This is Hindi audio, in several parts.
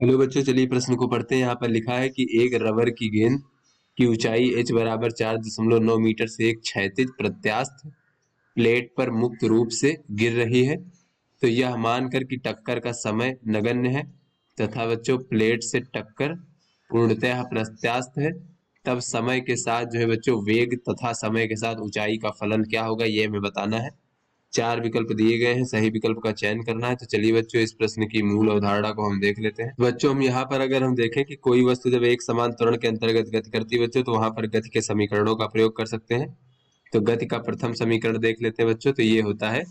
हेलो बच्चों, चलिए प्रश्न को पढ़ते हैं। यहाँ पर लिखा है कि एक रबर की गेंद की ऊंचाई h बराबर 4.9 मीटर से एक क्षैतिज प्रत्यास्थ प्लेट पर मुक्त रूप से गिर रही है, तो यह मानकर कि टक्कर का समय नगण्य है तथा बच्चों प्लेट से टक्कर पूर्णतः प्रत्यास्थ है, तब समय के साथ जो है बच्चों वेग तथा समय के साथ ऊंचाई का फलन क्या होगा, ये हमें बताना है। 4 विकल्प दिए गए हैं, सही विकल्प का चयन करना है। तो चलिए बच्चों, इस प्रश्न की मूल अवधारणा को हम देख लेते हैं। बच्चों, हम यहाँ पर अगर हम देखें कि कोई वस्तु जब एक समान त्वरण के अंतर्गत गति करती है बच्चों, तो वहां पर गति के समीकरणों का प्रयोग कर सकते हैं। तो गति का प्रथम समीकरण देख लेते हैं बच्चों। तो ये होता है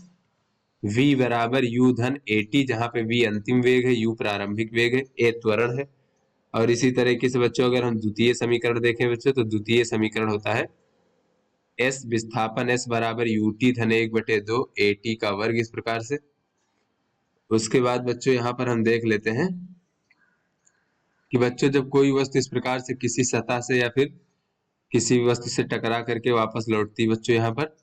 v बराबर u धन at, जहाँ पे v अंतिम वेग है, u प्रारंभिक वेग है, a त्वरण है। और इसी तरीके से बच्चों अगर हम द्वितीय समीकरण देखें बच्चों, तो द्वितीय समीकरण होता है s विस्थापन s बराबर ut धन 1/2 at का वर्ग, इस प्रकार से। उसके बाद बच्चों यहाँ पर हम देख लेते हैं कि बच्चों जब कोई वस्तु इस प्रकार से किसी सतह से या फिर किसी वस्तु से टकरा करके वापस लौटती है बच्चों यहाँ पर,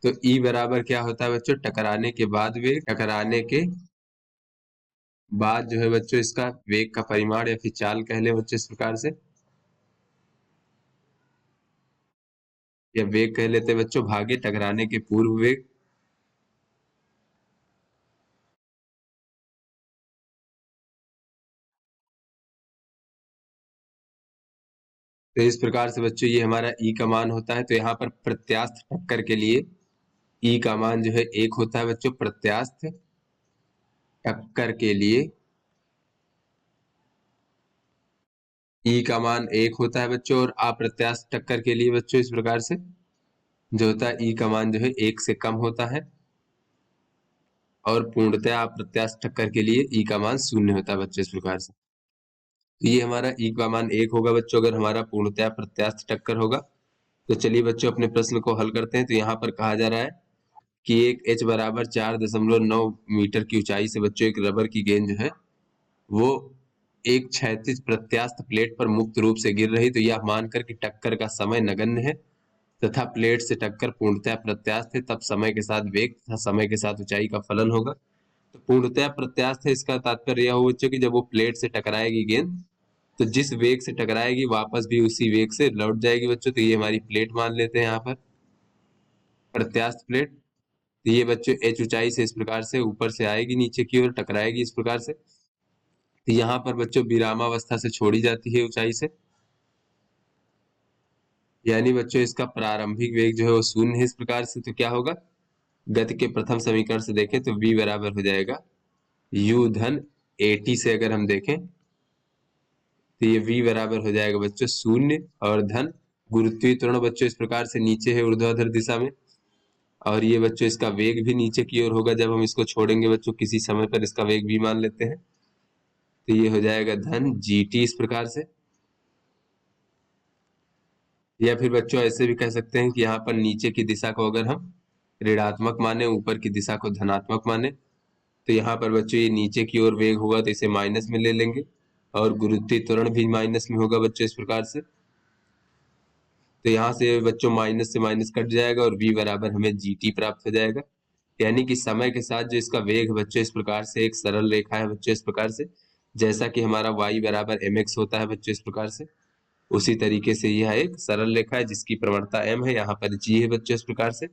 तो E बराबर क्या होता है बच्चों, टकराने के बाद वेग, टकराने के बाद जो है बच्चों इसका वेग का परिमाण या फिर चाल कह ले बच्चों, इस प्रकार से, या वेग कह लेते हैं बच्चों, भागे टकराने के पूर्व वेग। तो इस प्रकार से बच्चों ये हमारा E का मान होता है। तो यहाँ पर प्रत्यास्थ टक्कर के लिए E का मान जो है 1 होता है बच्चों। प्रत्यास्थ टक्कर के लिए E का मान 1 होता है बच्चों, और अप्रत्यास्थ टक्कर के लिए बच्चों इस प्रकार से जो होता है E का मान जो है 1 से कम होता है, और पूर्णतया अप्रत्यास्थ टक्कर के लिए E का मान 0 होता है बच्चों, इस प्रकार से। तो ये हमारा E का मान 1 होगा बच्चों अगर हमारा पूर्णतया प्रत्यास्थ टक्कर होगा। तो चलिए बच्चों अपने प्रश्न को हल करते हैं। तो यहाँ पर कहा जा रहा है कि एक h बराबर 4.9 मीटर की ऊंचाई से बच्चों एक रबर की गेंद जो है वो एक क्षैतिज प्रत्यास्थ प्लेट पर मुक्त रूप से गिर रही, तो यह मानकर कि टक्कर का समय नगण्य है तथा प्लेट से टक्कर पूर्णतः प्रत्यास्थ है, तब समय के साथ वेग तथा समय के साथ ऊंचाई का फलन होगा। तो पूर्णतः प्रत्यास्थ है, इसका तात्पर्य यह हो बच्चों कि जब वो प्लेट से टकराएगी गेंद, तो जिस वेग से टकराएगी वापस भी उसी वेग से लौट जाएगी बच्चों। तो ये हमारी प्लेट मान लेते हैं यहाँ पर, प्रत्यास्थ प्लेट। तो ये बच्चों h ऊंचाई से इस प्रकार से ऊपर से आएगी, नीचे की ओर टकराएगी इस प्रकार से। तो यहाँ पर बच्चों विरामावस्था से छोड़ी जाती है ऊंचाई से, यानी बच्चों इसका प्रारंभिक वेग जो है वो 0 है, इस प्रकार से। तो क्या होगा, गति के प्रथम समीकरण से देखें तो v बराबर हो जाएगा u धन at से अगर हम देखें तो ये v बराबर हो जाएगा बच्चों 0, और धन गुरुत्वीय त्वरण बच्चों इस प्रकार से नीचे है ऊर्ध्वाधर दिशा में, और ये बच्चों इसका वेग भी नीचे की ओर होगा जब हम इसको छोड़ेंगे बच्चों किसी समय पर, इसका वेग भी मान लेते हैं। तो ये हो जाएगा धन gt, इस प्रकार से। या फिर बच्चों ऐसे भी कह सकते हैं कि यहाँ पर नीचे की दिशा को अगर हम ऋणात्मक माने, ऊपर की दिशा को धनात्मक माने, तो यहाँ पर बच्चों ये नीचे की ओर वेग होगा तो इसे माइनस में ले लेंगे, और गुरुत्वीय त्वरण भी माइनस में होगा बच्चों, इस प्रकार से। तो यहाँ से बच्चों माइनस से माइनस कट जाएगा और v बराबर हमें gt प्राप्त हो जाएगा। यानी कि समय के साथ जो इसका वेग है बच्चों इस प्रकार से एक सरल रेखा है बच्चों, इस प्रकार से, जैसा कि हमारा y बराबर mx होता है बच्चों, इस प्रकार से। उसी तरीके से यह एक सरल रेखा है जिसकी प्रवणता m है, यहाँ पर g है बच्चों, इस प्रकार से।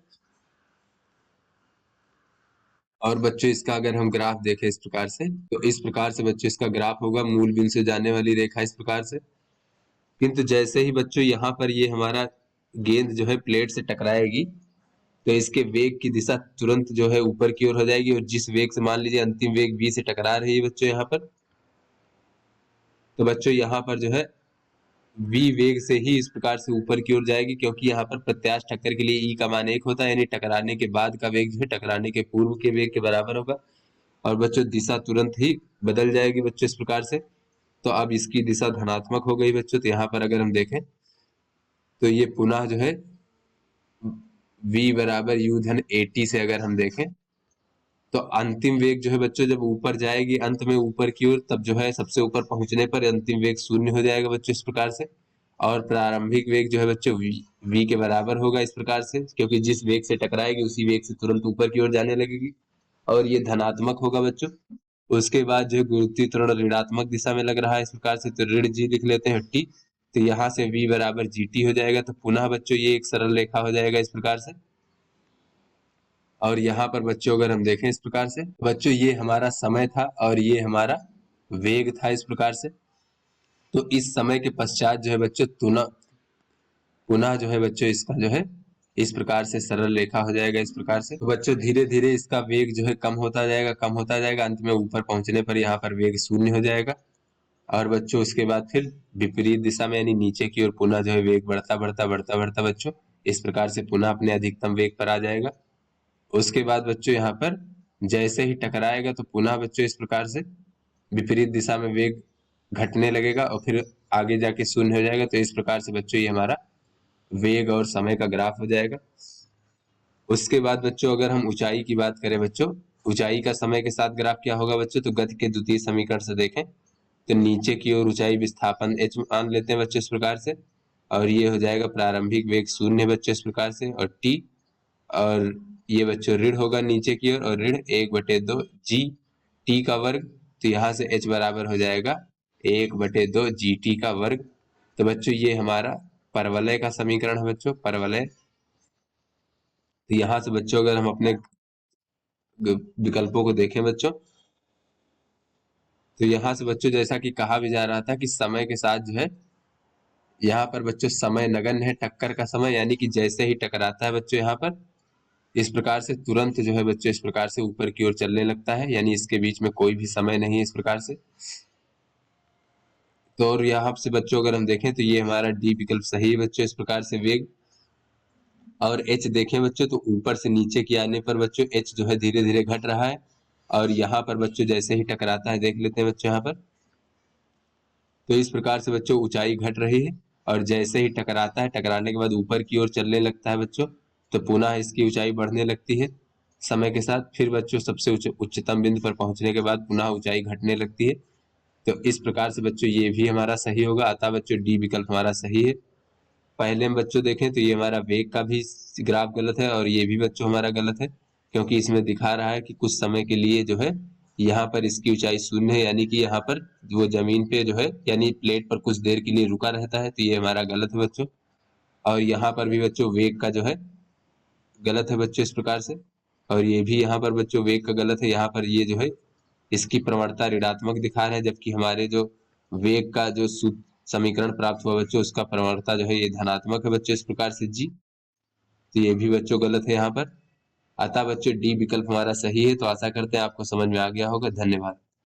और बच्चों इसका अगर हम ग्राफ देखें इस प्रकार से, तो इस प्रकार से बच्चों इसका ग्राफ होगा, मूल बिंदु से जाने वाली रेखा इस प्रकार से। किंतु जैसे ही बच्चों यहाँ पर ये हमारा गेंद जो है प्लेट से टकराएगी, तो इसके वेग की दिशा तुरंत जो है ऊपर की ओर हो जाएगी, और जिस वेग से मान लीजिए अंतिम वेग v से टकरा रही है बच्चों यहाँ पर, तो बच्चों यहाँ पर जो है v वेग से ही इस प्रकार से ऊपर की ओर जाएगी, क्योंकि यहाँ पर प्रत्यास्थ टक्कर के लिए E का मान 1 होता है, यानी टकराने के बाद का वेग जो है टकराने के पूर्व के वेग के बराबर होगा। और बच्चों दिशा तुरंत ही बदल जाएगी बच्चों, इस प्रकार से। तो अब इसकी दिशा धनात्मक हो गई बच्चों। तो यहाँ पर अगर हम देखें तो ये पुनः जो है v बराबर u धन at से अगर हम देखें, तो अंतिम वेग जो है बच्चों जब ऊपर जाएगी अंत में ऊपर की ओर, तब जो है सबसे ऊपर पहुंचने पर अंतिम वेग 0 हो जाएगा बच्चों, इस प्रकार से। और प्रारंभिक वेग जो है बच्चों v के बराबर होगा, इस प्रकार से, क्योंकि जिस वेग से टकराएगी उसी वेग से तुरंत ऊपर की ओर जाने लगेगी, और ये धनात्मक होगा बच्चों। उसके बाद जो है गुरुत्वीय त्वरण ऋणात्मक दिशा में लग रहा है इस प्रकार से, तो ऋण जी लिख लेते हैं टी। तो यहाँ से v बराबर जी टी हो जाएगा। तो पुनः बच्चों ये एक सरल रेखा हो जाएगा इस प्रकार से। और यहाँ पर बच्चों अगर हम देखें इस प्रकार से, बच्चों ये हमारा समय था और ये हमारा वेग था इस प्रकार से। तो इस समय के पश्चात जो है बच्चों पुनः जो है बच्चों इसका जो है इस प्रकार से सरल रेखा हो जाएगा इस प्रकार से। तो बच्चों धीरे धीरे इसका वेग जो है कम होता जाएगा, अंत में ऊपर पहुंचने पर यहाँ पर वेग शून्य हो जाएगा। और बच्चों उसके बाद फिर विपरीत दिशा में यानी नीचे की ओर पुनः जो है वेग बढ़ता बच्चों इस प्रकार से पुनः अपने अधिकतम वेग पर आ जाएगा। उसके बाद बच्चों यहाँ पर जैसे ही टकराएगा तो पुनः बच्चों इस प्रकार से विपरीत दिशा में वेग घटने लगेगा और फिर आगे जाके शून्य हो जाएगा। तो इस प्रकार से बच्चों ये हमारा वेग और समय का ग्राफ हो जाएगा। उसके बाद बच्चों अगर हम ऊंचाई की बात करें बच्चों, ऊंचाई का समय के साथ ग्राफ क्या होगा बच्चों, तो गति के द्वितीय समीकरण से देखें तो नीचे की ओर ऊंचाई विस्थापन h मान लेते हैं बच्चों इस प्रकार से, और ये हो जाएगा प्रारंभिक वेग शून्य बच्चों इस प्रकार से, और t, और ये बच्चों ऋण होगा नीचे की ओर और ऋण 1/2 जी टी का वर्ग। तो यहाँ से h बराबर हो जाएगा 1/2 जी टी का वर्ग। तो बच्चों ये हमारा परवलय का समीकरण है बच्चों, परवलय। तो यहाँ से बच्चों अगर हम अपने विकल्पों को देखें बच्चों, तो यहाँ से बच्चों जैसा कि कहा भी जा रहा था कि समय के साथ जो है यहाँ पर बच्चों समय नगण्य है, टक्कर का समय, यानी कि जैसे ही टकराता है बच्चों यहाँ पर इस प्रकार से तुरंत जो है बच्चों इस प्रकार से ऊपर की ओर चलने लगता है, यानी इसके बीच में कोई भी समय नहीं है इस प्रकार से। तो और यहाँ से बच्चों अगर हम देखें तो ये हमारा डी विकल्प सही है बच्चों इस प्रकार से वेग। और एच देखें बच्चों तो ऊपर से नीचे की आने पर बच्चों एच जो है धीरे धीरे घट रहा है, और यहाँ पर बच्चों जैसे ही टकराता है देख लेते हैं बच्चों यहाँ पर, तो इस प्रकार से बच्चों ऊंचाई घट रही है और जैसे ही टकराता है टकराने के बाद ऊपर की ओर चलने लगता है बच्चों, तो पुनः इसकी ऊंचाई बढ़ने लगती है समय के साथ। फिर बच्चों सबसे उच्चतम बिंदु पर पहुंचने के बाद पुनः ऊंचाई घटने लगती है। तो इस प्रकार से बच्चों ये भी हमारा सही होगा, अतः बच्चों डी विकल्प हमारा सही है। पहले हम बच्चों देखें तो ये हमारा वेग का भी ग्राफ गलत है और ये भी बच्चों हमारा गलत है, क्योंकि इसमें दिखा रहा है कि कुछ समय के लिए जो है यहाँ पर इसकी ऊंचाई शून्य है, यानी कि यहाँ पर वो जमीन पे जो है यानी प्लेट पर कुछ देर के लिए रुका रहता है, तो ये हमारा गलत है बच्चों। और यहाँ पर भी बच्चों वेग का जो है गलत है बच्चों इस प्रकार से, और ये भी यहाँ पर बच्चों वेग का गलत है, यहाँ पर ये जो है इसकी प्रवणता ऋणात्मक दिखा रहे हैं, जबकि हमारे जो वेग का जो समीकरण प्राप्त हुआ बच्चों उसका प्रवणता जो है ये धनात्मक है बच्चों इस प्रकार से जी। तो ये भी बच्चों गलत है यहाँ पर, अतः बच्चों डी विकल्प हमारा सही है। तो आशा करते हैं आपको समझ में आ गया होगा। धन्यवाद।